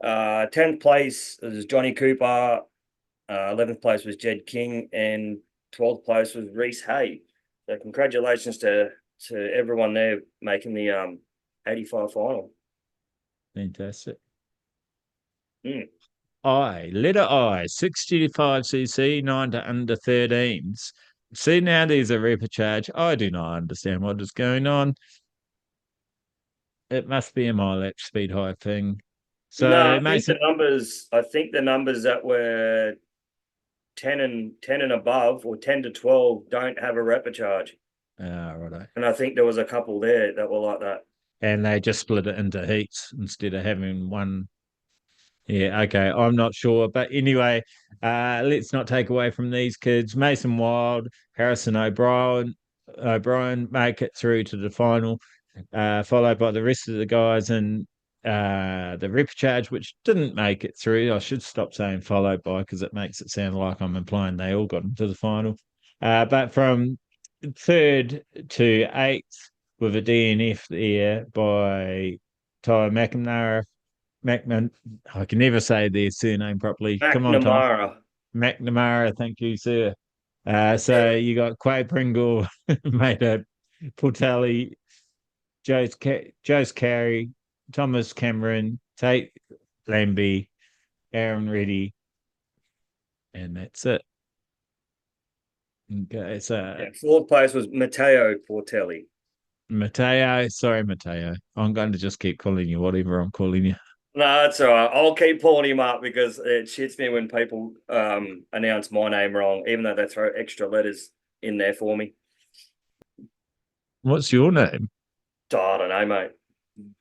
10th place was Johnny Cooper. 11th place was Jed King. And 12th place was Reese Hay. So congratulations to everyone there making the 85 final. Fantastic. Mm. Letter I, 65cc, 9 to under 13s. See, now there's a repechage. I do not understand what is going on. It must be a MyLapse speed high thing. So No, Mason, I think the numbers that were 10 and above, or 10 to 12, don't have a repechage. righto. And I think there was a couple there that were like that. And they just split it into heats instead of having one. Yeah, okay. I'm not sure. But anyway, let's not take away from these kids. Mason Wild, Harrison O'Brien make it through to the final, followed by the rest of the guys in the repechage, which didn't make it through. I should stop saying followed by because it makes it sound like I'm implying they all got into the final. But from 3rd to 8th with a DNF there by Ty McNamara. I can never say their surname properly. Come on, Tom. McNamara, thank you, sir. So you got Quay Pringle, made a Portelli, Joe's Carey, Thomas Cameron, Tate Lambie, Aaron Reddy, and that's it. Okay, so fourth place was Matteo Portelli. Matteo. I'm going to just keep calling you whatever I'm calling you. No, that's all right. I'll keep pulling him up because it shits me when people announce my name wrong, even though they throw extra letters in there for me. What's your name? I don't know, mate.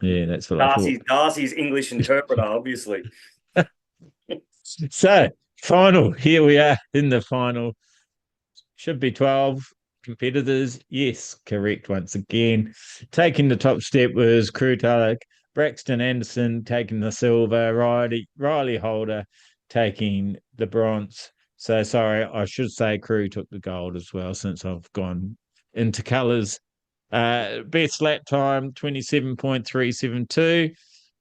Yeah, that's what I thought. Darcy's English interpreter, obviously. So, final. Here we are in the final. Should be 12 competitors. Yes, correct once again. Taking the top step was Crew Tulloch, Braxton Anderson taking the silver, Riley Holder taking the bronze. So, sorry, I should say Crew took the gold as well since I've gone into colours. Best lap time, 27.372.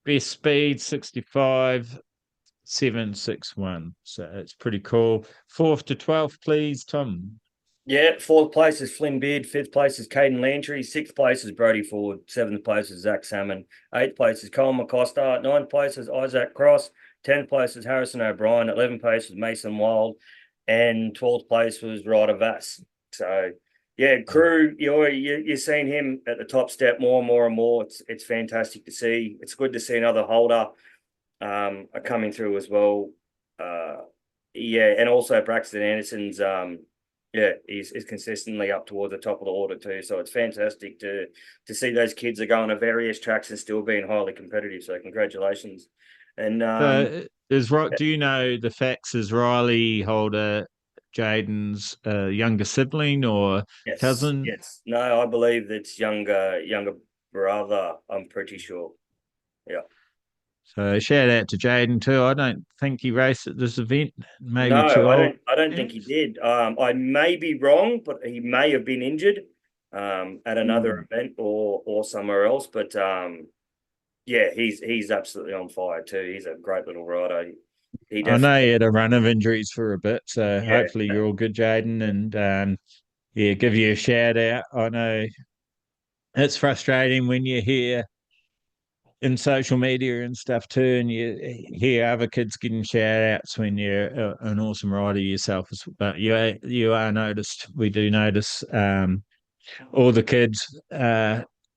Best speed, 65.761. So it's pretty cool. 4th to 12th, please, Tom. Yeah, fourth place is Flynn Beard. Fifth place is Caden Lantry. Sixth place is Brody Ford. Seventh place is Zach Salmon. Eighth place is Colin McCosta. Ninth place is Isaac Cross. 10th place was Harrison O'Brien, 11th place was Mason Wild, and 12th place was Ryder Vass. So yeah, Crew, you're seeing him at the top step more and more and more. It's fantastic to see. It's good to see another holder are coming through as well. Yeah, and also Braxton Anderson's he's consistently up towards the top of the order too. So it's fantastic to see those kids are going to various tracks and still being highly competitive. So congratulations. And do you know the facts? Is Riley Holder Jaden's younger sibling or cousin? yes. No, I believe it's younger brother, I'm pretty sure. Yeah. So shout out to Jaden too. I don't think he raced at this event. Maybe No, too old. I don't think he did. I may be wrong, but he may have been injured at another event or somewhere else. But yeah, he's absolutely on fire too. He's a great little rider. I know he had a run of injuries for a bit, so Yeah. hopefully you're all good, Jaden, and yeah, give you a shout out. I know it's frustrating when you hear in social media and stuff too, and you hear other kids getting shout outs when you're an awesome rider yourself. But you are noticed. We do notice all the kids.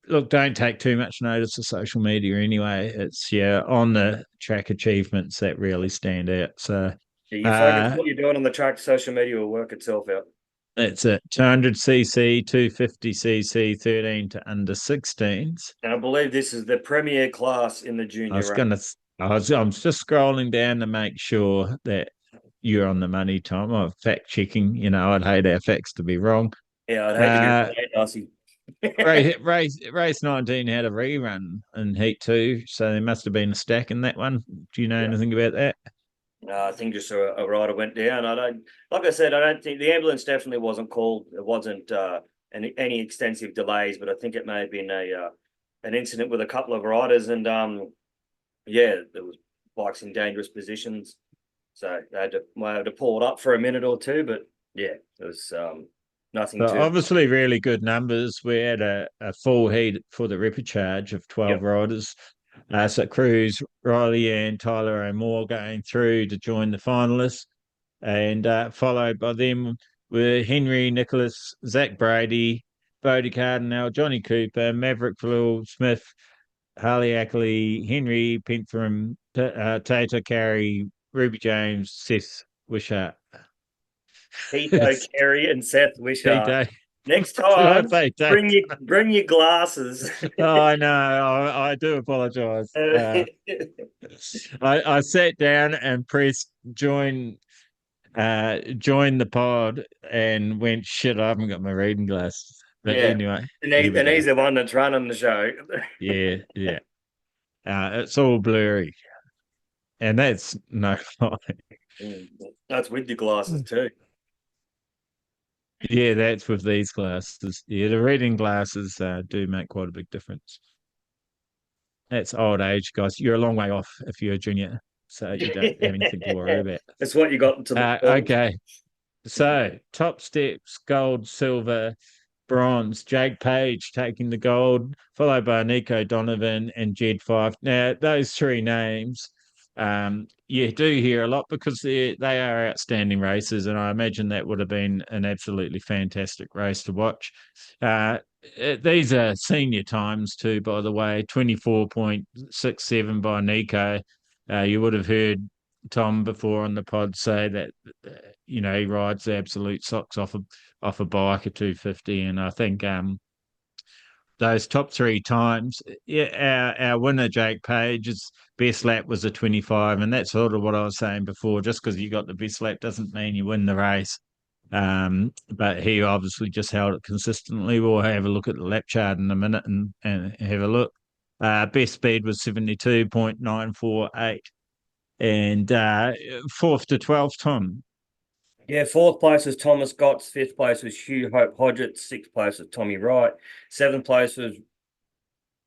Look, don't take too much notice of social media anyway. It's on the track achievements that really stand out. So you focus on what you're doing on the track, social media will work itself out. That's it. 200cc, 250cc, 13 to under 16s. And I believe this is the premier class in the junior rank. I'm just scrolling down to make sure that you're on the money, Tom. I'm fact checking. I'd hate our facts to be wrong. Yeah, I'd hate to be late, Darcy. Race 19 had a rerun in Heat 2, so there must have been a stack in that one. Do you know anything about that? No, I think just a rider went down. Like I said, I don't think the ambulance definitely wasn't called. It wasn't any extensive delays, but I think it may have been an incident with a couple of riders, and there was bikes in dangerous positions, so they had to pull it up for a minute or two. But yeah, it was nothing. So obviously, really good numbers. We had a full heat for the repecharge of 12 riders. So Cruz, Riley, and Tyler O'More going through to join the finalists, and followed by them were Henry Nicholas, Zach Brady, Bodie Cardinal, Johnny Cooper, Maverick Phil Smith, Harley Ackley, Henry Pentham, Tater Carey, Ruby James, Seth Wishart. Tito Carey and Seth Wishart. Tito. Next time, bring your glasses. Oh, I know. I do apologise. I sat down and pressed join the pod and went, shit, I haven't got my reading glasses. But anyway. And he's the one that's running the show. Yeah. It's all blurry. And that's no fine. That's with your glasses too. Yeah, that's with these glasses. Yeah, the reading glasses do make quite a big difference. That's old age, guys. You're a long way off if you're a junior, so you don't have anything to worry about. That's what you got to the okay. So top steps, gold, silver, bronze. Jake Page taking the gold, followed by Nico Donovan and Jed Fife. Now, those three names, you do hear a lot because they are outstanding races, and I imagine that would have been an absolutely fantastic race to watch. These are senior times too, by the way, 24.67 by Nico. You would have heard Tom before on the pod say that he rides the absolute socks off a bike at 250, and I think those top three times, our winner Jake Page's best lap was a 25, and that's sort of what I was saying before. Just because you got the best lap doesn't mean you win the race. But he obviously just held it consistently. We'll have a look at the lap chart in a minute and have a look. Best speed was 72.948. And 4th to 12th, Tom. Yeah, 4th place was Thomas Gotts, 5th place was Hugh Hope Hodgett, 6th place was Tommy Wright, 7th place was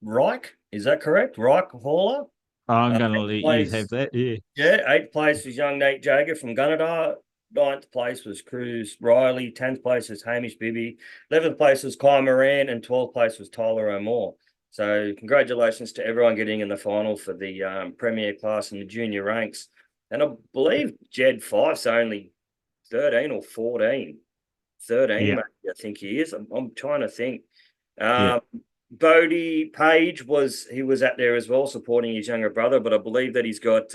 Reich. Is that correct? Reich Hauler? I'm going to let you have that, yeah. Yeah, 8th place was young Nate Jager from Gunnedah. 9th place was Cruz Riley. 10th place was Hamish Bibby. 11th place was Kai Moran, and 12th place was Tyler O'More. So congratulations to everyone getting in the final for the premier class and the junior ranks. And I believe Jed Fife's only 13 or 14. 13, Yeah. maybe, I think he is. I'm trying to think. Yeah. Bodie Page was out there as well, supporting his younger brother, but I believe that he's got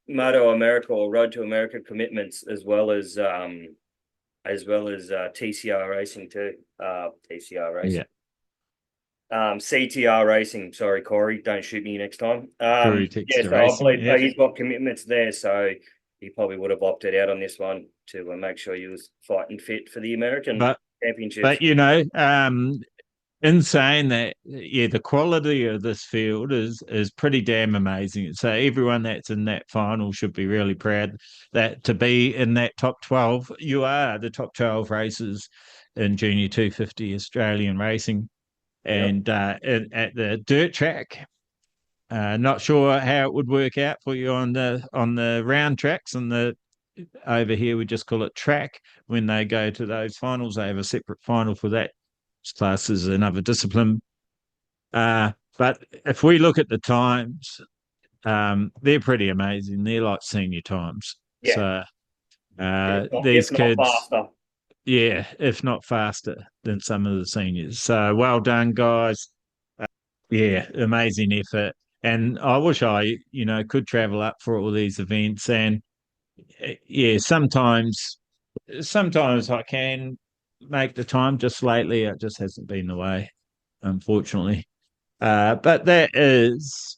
Moto America or Road to America commitments as well as TCR Racing too. TCR Racing. Yeah. CTR Racing. Sorry, Corey, don't shoot me next time. Kurri Yeah, Kurri so I believe Racing. he's got commitments there, so he probably would have opted out on this one to make sure he was fighting fit for the American Championships. But in saying that, yeah, the quality of this field is pretty damn amazing. So everyone that's in that final should be really proud that to be in that top 12. You are the top 12 races in Junior 250 Australian racing, and at the dirt track. Not sure how it would work out for you on the round tracks and the over here we just call it track. When they go to those finals, they have a separate final for that. This class is another discipline. But if we look at the times, they're pretty amazing. They're like senior times. Yeah. So these if not kids, faster. yeah, if not faster than some of the seniors. So well done, guys. Yeah, amazing effort. And I wish I, could travel up for all these events. And yeah, sometimes I can make the time. Just lately, it just hasn't been the way, unfortunately. But that is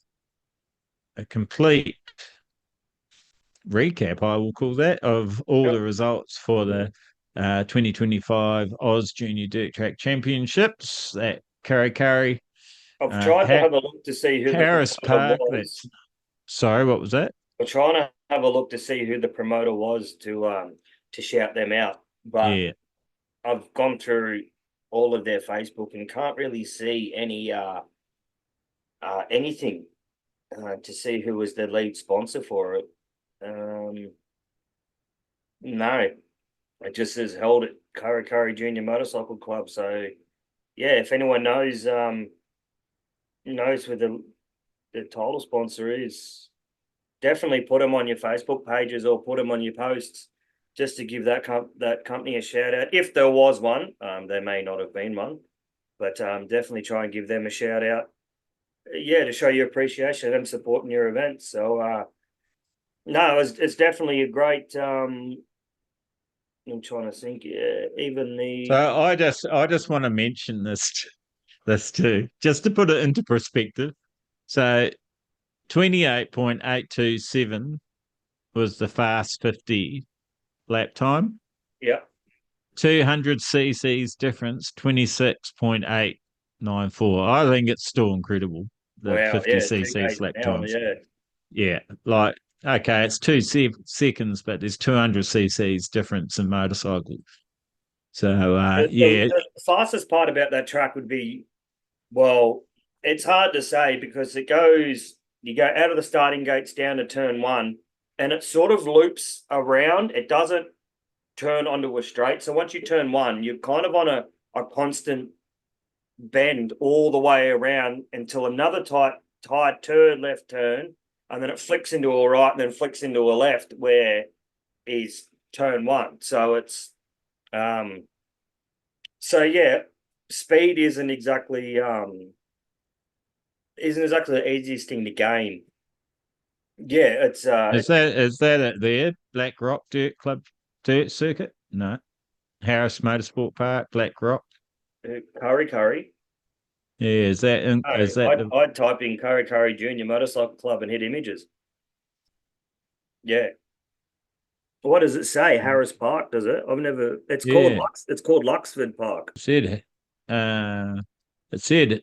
a complete recap, I will call that, of all the results for the 2025 Oz Junior Dirt Track Championships at Kurri Kurri. I've tried to have a look to see who Harris the promoter Park. was. Sorry, what was that? We're trying to have a look to see who the promoter was to shout them out. But Yeah. I've gone through all of their Facebook and can't really see any anything to see who was the lead sponsor for it. No, it just says held at Kurri Kurri Junior Motorcycle Club. So yeah, if anyone knows who the title sponsor is, definitely put them on your Facebook pages or put them on your posts just to give that company a shout out. If there was one, there may not have been one, but definitely try and give them a shout out. Yeah, to show your appreciation of them supporting your events. So no, it's definitely a great. I'm trying to think. Even the. So I just want to mention this too, just to put it into perspective. So 28.827 was the fast 50 lap time. Yeah. 200 cc's difference, 26.894. I think it's still incredible. The Wow, 50 yeah, cc's lap times. Yeah. Yeah, like, okay, it's 2 seconds, but there's 200 cc's difference in motorcycle. So, The fastest part about that track would be, well, it's hard to say because you go out of the starting gates down to turn one and it sort of loops around. It doesn't turn onto a straight. So once you turn one, you're kind of on a constant bend all the way around until another tight left turn, and then it flicks into a right and then flicks into a left where is turn one. So it's so yeah, speed isn't exactly the easiest thing to gain. Yeah, it's is that it there? Black Rock Dirt Club Dirt Circuit? No. Harris Motorsport Park, Black Rock. Kurri Kurri. Yeah, is that I'd type in Kurri Kurri Junior Motorcycle Club and hit images. Yeah. What does it say? Harris Park, does it? I've never. It's called Luxford Park. It said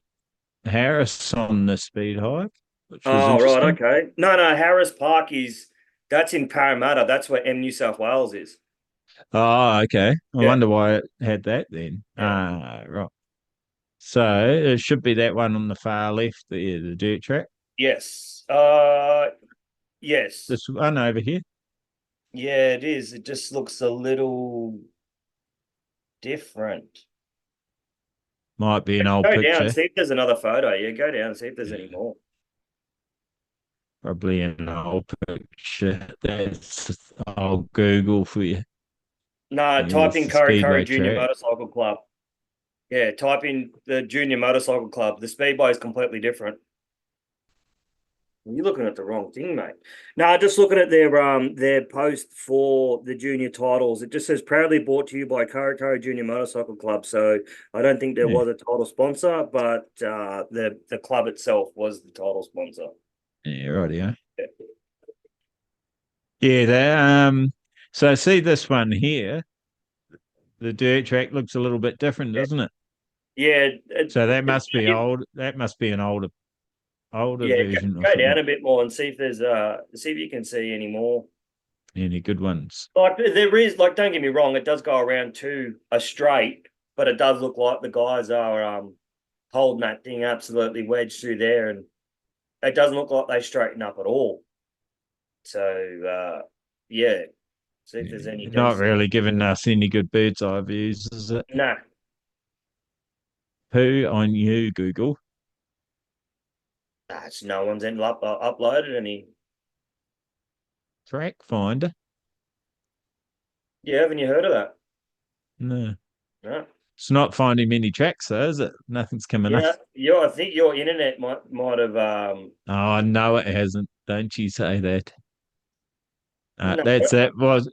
Harris on the speed hike, which was interesting. Right, okay. No, Harris Park that's in Parramatta. That's where New South Wales is. Oh, okay. I wonder why it had that then. Yeah. Right. So it should be that one on the far left, the dirt track. Yes. Yes. This one over here. Yeah, it is. It just looks a little different. Might be an old Go down, picture. see if there's another photo. Yeah, go down, see if there's any more. Probably an old picture. I'll Google for you. No, Yeah, type there's in the Kurri Kurri Speedway Junior track. Motorcycle Club. Yeah, type in the Junior Motorcycle Club. The Speedway is completely different. You're looking at the wrong thing, mate. No, just looking at their post for the junior titles. It just says proudly brought to you by Kurri Kurri Junior Motorcycle Club. So I don't think there Yeah, was a title sponsor, but the club itself was the title sponsor. yeah, right. Yeah, Yeah. yeah. So see this one here. The dirt track looks a little bit different, doesn't it? Yeah, So that must be old. That must be an older yeah. version or Go something. down a bit more and see if there's see if you can see any more. Any good ones? Like there is, like, don't get me wrong, it does go around to a straight, but it does look like the guys are holding that thing absolutely wedged through there, and it doesn't look like they straighten up at all. So yeah, see if there's any Not decent. really giving us any good bird's eye views, is it? No, Who on you, Google? that's no one's uploaded any. Track finder? Yeah, haven't you heard of that? No. No. It's not finding many tracks, though, is it? Nothing's coming up. Yeah, I think your internet might have Oh, no, it hasn't. Don't you say that. no. That's it. Was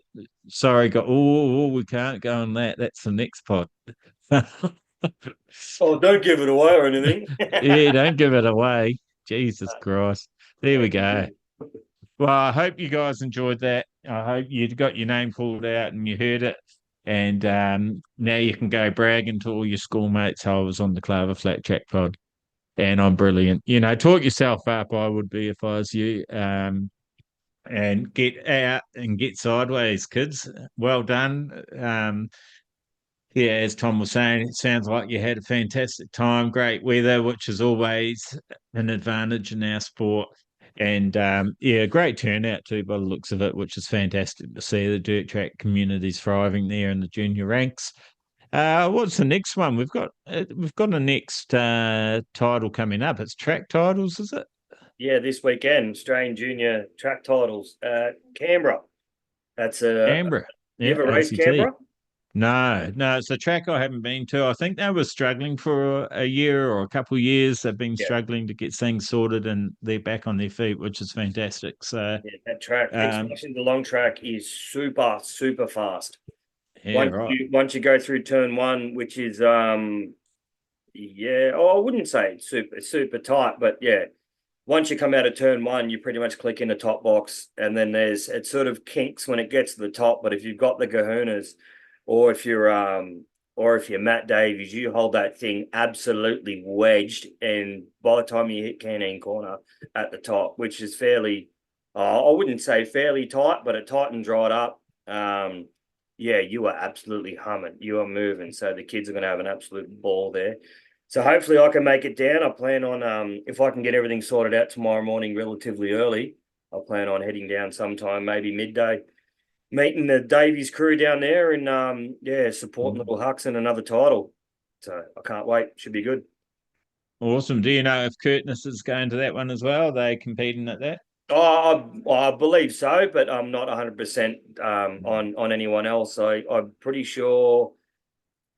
sorry, we can't go on that. That's the next pod. Oh, don't give it away or anything. Yeah, don't give it away. Jesus Christ. There we go. Well, I hope you guys enjoyed that. I hope you got your name called out and you heard it. And now you can go bragging to all your schoolmates how I was on the Claver Flat Track Pod. And I'm brilliant. Talk yourself up, I would be if I was you. And get out and get sideways, kids. Well done. Yeah, as Tom was saying, it sounds like you had a fantastic time, great weather, which is always an advantage in our sport. And yeah, great turnout too, by the looks of it, which is fantastic to see the dirt track communities thriving there in the junior ranks. What's the next one? We've got a next title coming up. It's track titles, is it? Yeah, this weekend, Australian Junior Track Titles, Canberra. That's Canberra. you Yeah, ever raced ACT. Canberra? No, it's a track I haven't been to. I think they were struggling for a year or a couple of years. They've been Yeah, struggling to get things sorted, and they're back on their feet, which is fantastic. So, yeah, that track, um, especially the long track, is super, super fast. yeah, right. Once you go through turn one, which is yeah, I wouldn't say it's super tight, but yeah, once you come out of turn one, you pretty much click in the top box, and then it sort of kinks when it gets to the top. But if you've got the kahunas, or if you're Matt Davies, you hold that thing absolutely wedged, and by the time you hit Canine Corner at the top, which is fairly, I wouldn't say fairly tight, but it tightens right up. Yeah, you are absolutely humming. You are moving. So the kids are going to have an absolute ball there. So hopefully I can make it down. I plan on, if I can get everything sorted out tomorrow morning relatively early, I plan on heading down sometime, maybe midday, meeting the Davies crew down there and, yeah, supporting Little Hucks in another title. So I can't wait. Should be good. Awesome. Do you know if Curtness is going to that one as well? Are they competing at that? I believe so, but I'm not 100% on anyone else. I'm pretty sure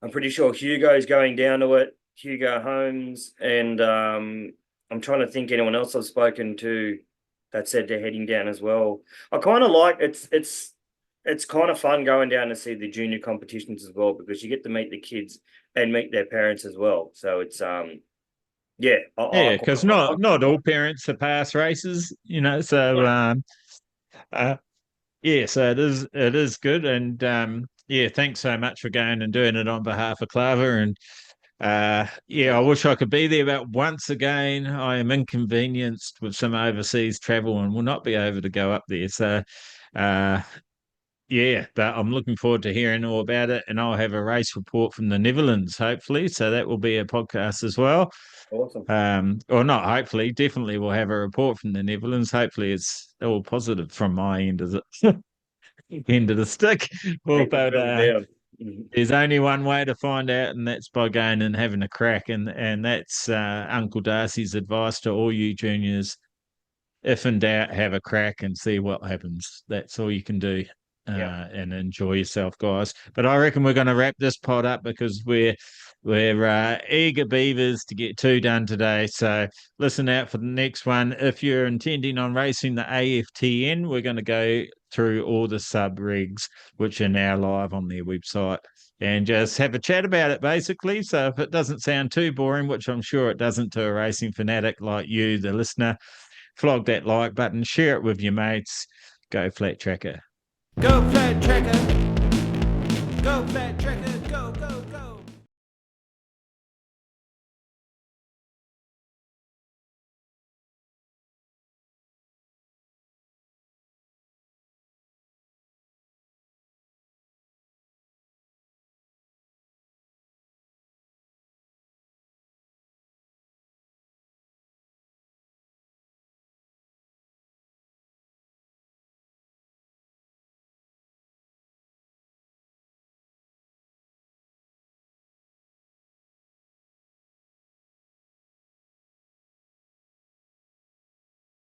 Hugo's going down to it. Hugo Holmes, and I'm trying to think anyone else I've spoken to that said they're heading down as well. I kind of like it's kind of fun going down to see the junior competitions as well, because you get to meet the kids and meet their parents as well. So it's yeah, Yeah, because not all parents are pass races, So yeah, so it is good, and yeah, thanks so much for going and doing it on behalf of Claver. And yeah, I wish I could be there about once again. I am inconvenienced with some overseas travel and will not be able to go up there. So uh yeah, but I'm looking forward to hearing all about it, and I'll have a race report from the Netherlands, hopefully. So that will be a podcast as well. awesome. Or not, hopefully, definitely we'll have a report from the Netherlands. Hopefully it's all positive from my end of the end of the stick. Well, Keep it but really down. There's only one way to find out, and that's by going and having a crack. And that's Uncle Darcy's advice to all you juniors. If in doubt, have a crack and see what happens. That's all you can do. And enjoy yourself, guys. But I reckon we're going to wrap this pod up because we're eager beavers to get 2 done today. So listen out for the next one. If you're intending on racing the AFTN, we're going to go through all the sub rigs which are now live on their website and just have a chat about it, basically. So if it doesn't sound too boring, which I'm sure it doesn't to a racing fanatic like you, the listener, flog that like button, share it with your mates. Go Flat Tracker. Go Flat Tracker. Go Flat Tracker. Go, go, go.